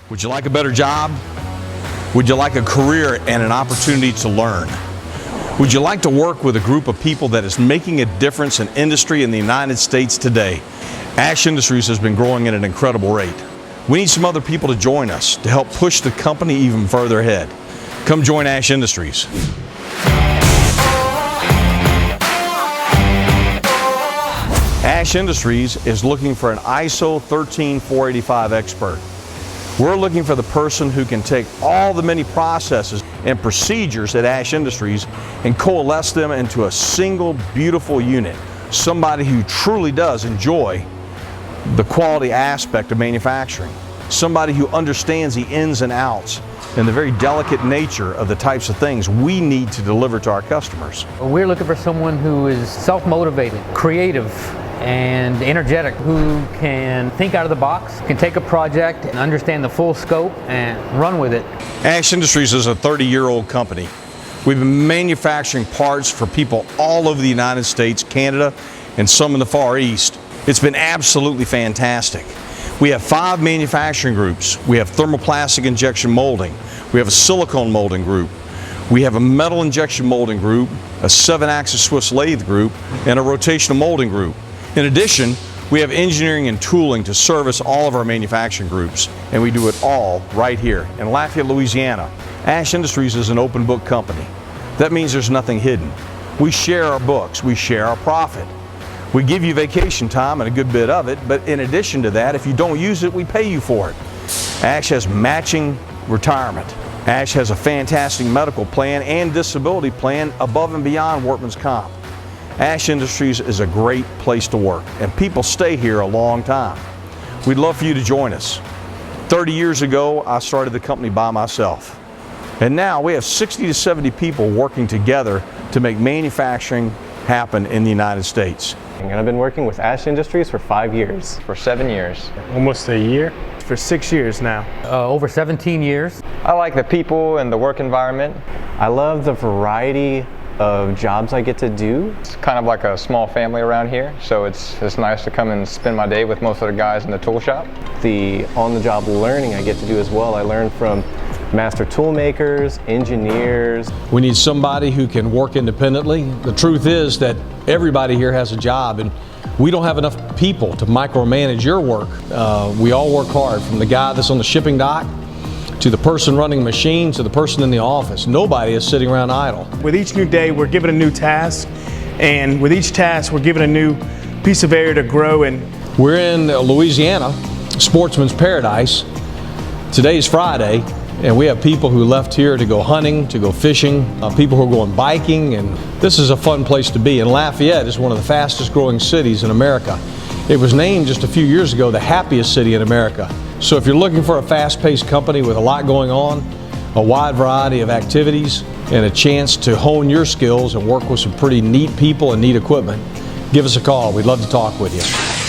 Would you like a better job? Would you like a career and an opportunity to learn? Would you like to work with a group of people that is making a difference in industry in the United States today? Ash Industries has been growing at an incredible rate. We need some other people to join us to help push the company even further ahead. Come join Ash Industries. Ash Industries is looking for an ISO 13485 expert. We're looking for the person who can take all the many processes and procedures at Ash Industries and coalesce them into a single beautiful unit. Somebody who truly does enjoy the quality aspect of manufacturing. Somebody who understands the ins and outs and the very delicate nature of the types of things we need to deliver to our customers. We're looking for someone who is self-motivated, creative, and energetic, who can think out of the box, can take a project and understand the full scope and run with it. Ash Industries is a 30-year-old company. We've been manufacturing parts for people all over the United States, Canada, and some in the Far East. It's been absolutely fantastic. We have 5 manufacturing groups. We have thermoplastic injection molding. We have a silicone molding group. We have a metal injection molding group, a 7-axis Swiss lathe group, and a rotational molding group. In addition, we have engineering and tooling to service all of our manufacturing groups, and we do it all right here in Lafayette, Louisiana. Ash Industries is an open book company. That means there's nothing hidden. We share our books, we share our profit. We give you vacation time and a good bit of it, but in addition to that, if you don't use it, we pay you for it. Ash has matching retirement. Ash has a fantastic medical plan and disability plan above and beyond workman's comp. Ash Industries is a great place to work, and people stay here a long time. We'd love for you to join us. 30 years ago, I started the company by myself. And now we have 60 to 70 people working together to make manufacturing happen in the United States. And I've been working with Ash Industries for 5 years. For 7 years. Almost a year. For 6 years now. Over 17 years. I like the people and the work environment. I love the variety of jobs I get to do. It's kind of like a small family around here, so it's nice to come and spend my day with most of the guys in the tool shop. The on-the-job learning I get to do as well. I learn from master tool makers, engineers. We need somebody who can work independently. The truth is that everybody here has a job, and we don't have enough people to micromanage your work. We all work hard, from the guy that's on the shipping dock to the person running machines to the person in the office. Nobody is sitting around idle. With each new day, we're given a new task, and with each task, we're given a new piece of area to grow in. We're in Louisiana, sportsman's paradise. Today's Friday, and we have people who left here to go hunting, to go fishing, people who are going biking, and this is a fun place to be. And Lafayette is one of the fastest growing cities in America. It was named just a few years ago the happiest city in America. So if you're looking for a fast-paced company with a lot going on, a wide variety of activities, and a chance to hone your skills and work with some pretty neat people and neat equipment, give us a call. We'd love to talk with you.